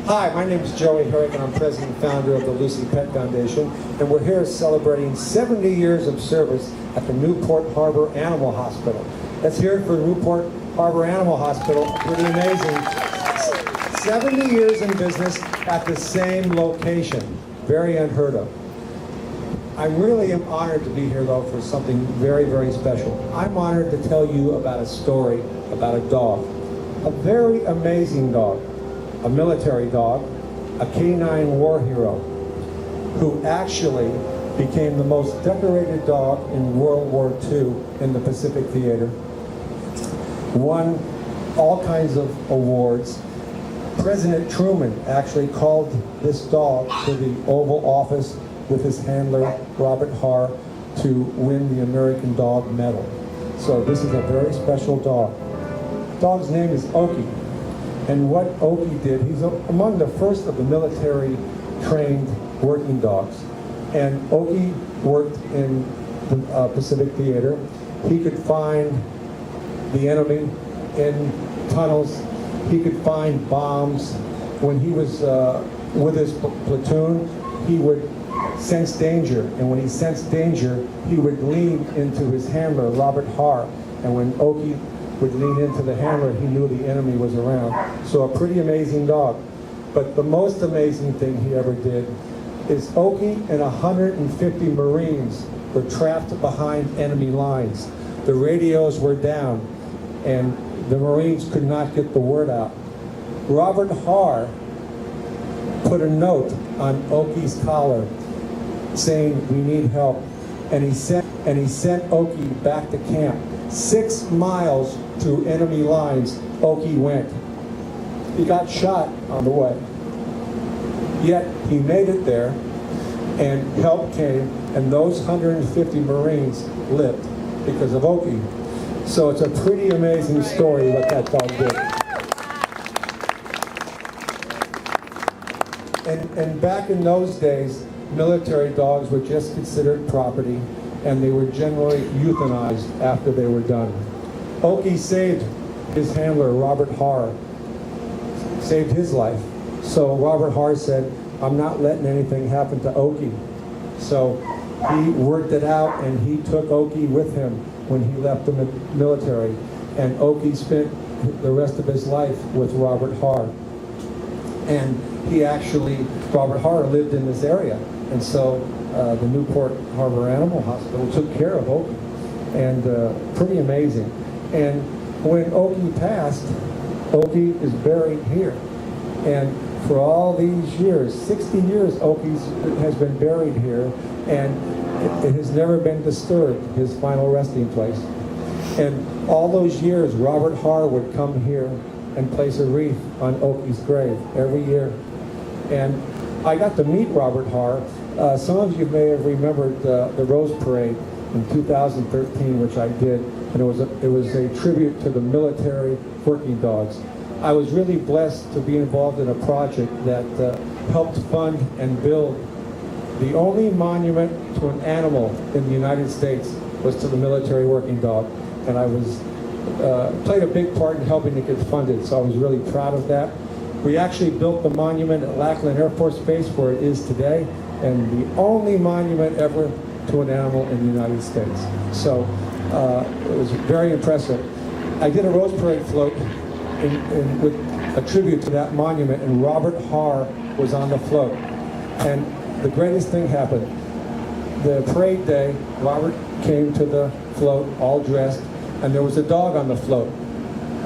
Hi, my name is Joey Herrick, and I'm president and founder of the Lucy Pet Foundation, and we're here celebrating 70 years of service at the Newport Harbor Animal Hospital. Let's hear it for Newport Harbor Animal Hospital. Pretty amazing. 70 years in business at the same location. Very unheard of. I really am honored to be here, though, for something very, very special. I'm honored to tell you about a story about a dog. A very amazing dog. A military dog, a canine war hero, who actually became the most decorated dog in World War II in the Pacific Theater. Won all kinds of awards. President Truman actually called this dog to the Oval Office with his handler, Robert Harr, to win the American Dog Medal. So this is a very special dog. The dog's name is Okie. And what Okie did, he's among the first of the military-trained working dogs. And Okie worked in the Pacific Theater. He could find the enemy in tunnels. He could find bombs. When he was with his platoon, he would sense danger. And when he sensed danger, he would lean into his handler, Robert Harr. And when Okie would lean into the handler, he knew the enemy was around. So a pretty amazing dog. But the most amazing thing he ever did is Okie and 150 Marines were trapped behind enemy lines. The radios were down, and the Marines could not get the word out. Robert Harr put a note on Okie's collar saying, "We need help." And he sent Okie back to camp. 6 miles through enemy lines, Okie went. He got shot on the way. Yet he made it there, and help came, and those 150 Marines lived because of Okie. So it's a pretty amazing story what that dog did. And back in those days, military dogs were just considered property, and they were generally euthanized after they were done. Okie saved his handler, Robert Harr, saved his life. So Robert Harr said, "I'm not letting anything happen to Okie." So he worked it out, and he took Okie with him when he left the military. And Okie spent the rest of his life with Robert Harr. And Robert Harr lived in this area. And so the Newport Harbor Animal Hospital took care of Okie, and pretty amazing. And when Okie passed, Okie is buried here. And for all these years, 60 years, Okie has been buried here, and it has never been disturbed, his final resting place. And all those years, Robert Harr would come here and place a wreath on Okie's grave every year. And I got to meet Robert Harr. Some of you may have remembered the Rose Parade in 2013, which I did, and it was a tribute to the military working dogs. I was really blessed to be involved in a project that helped fund and build the only monument to an animal in the United States was to the military working dog, and I played a big part in helping it get funded, so I was really proud of that. We actually built the monument at Lackland Air Force Base where it is today, and the only monument ever to an animal in the United States. So it was very impressive. I did a Rose Parade float with a tribute to that monument, and Robert Harr was on the float. And the greatest thing happened. The parade day, Robert came to the float all dressed, and there was a dog on the float.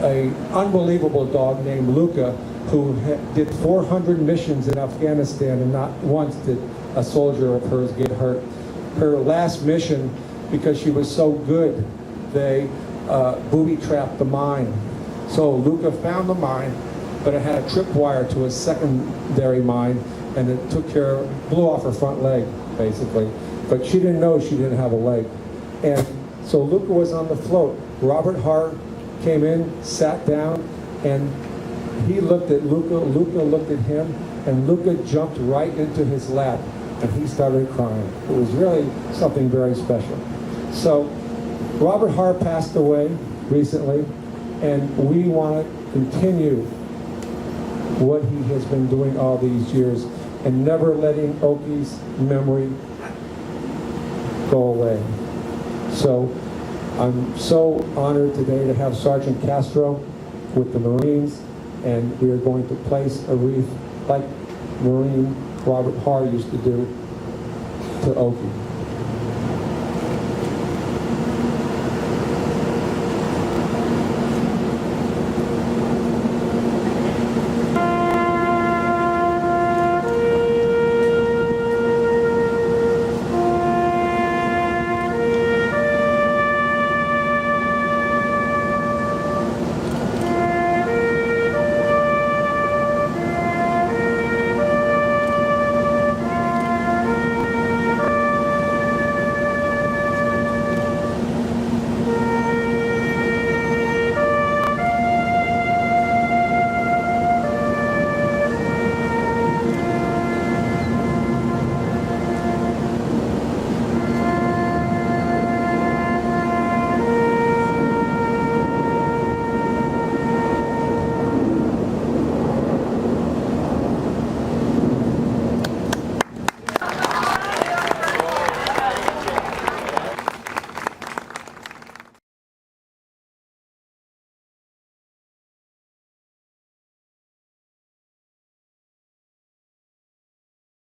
An unbelievable dog named Luca, who did 400 missions in Afghanistan, and not once did a soldier of hers get hurt. Her last mission, because she was so good, they booby-trapped the mine. So Luca found the mine, but it had a tripwire to a secondary mine, and it blew off her front leg, basically. But she didn't know she didn't have a leg. And so Luca was on the float. Robert Harr came in, sat down, and he looked at Luca, Luca looked at him, and Luca jumped right into his lap, and he started crying. It was really something very special. So Robert Harr passed away recently, and we want to continue what he has been doing all these years and never letting Oki's memory go away. So I'm so honored today to have Sergeant Castro with the Marines, and we are going to place a wreath like Marine Robert Harr used to do to Oki.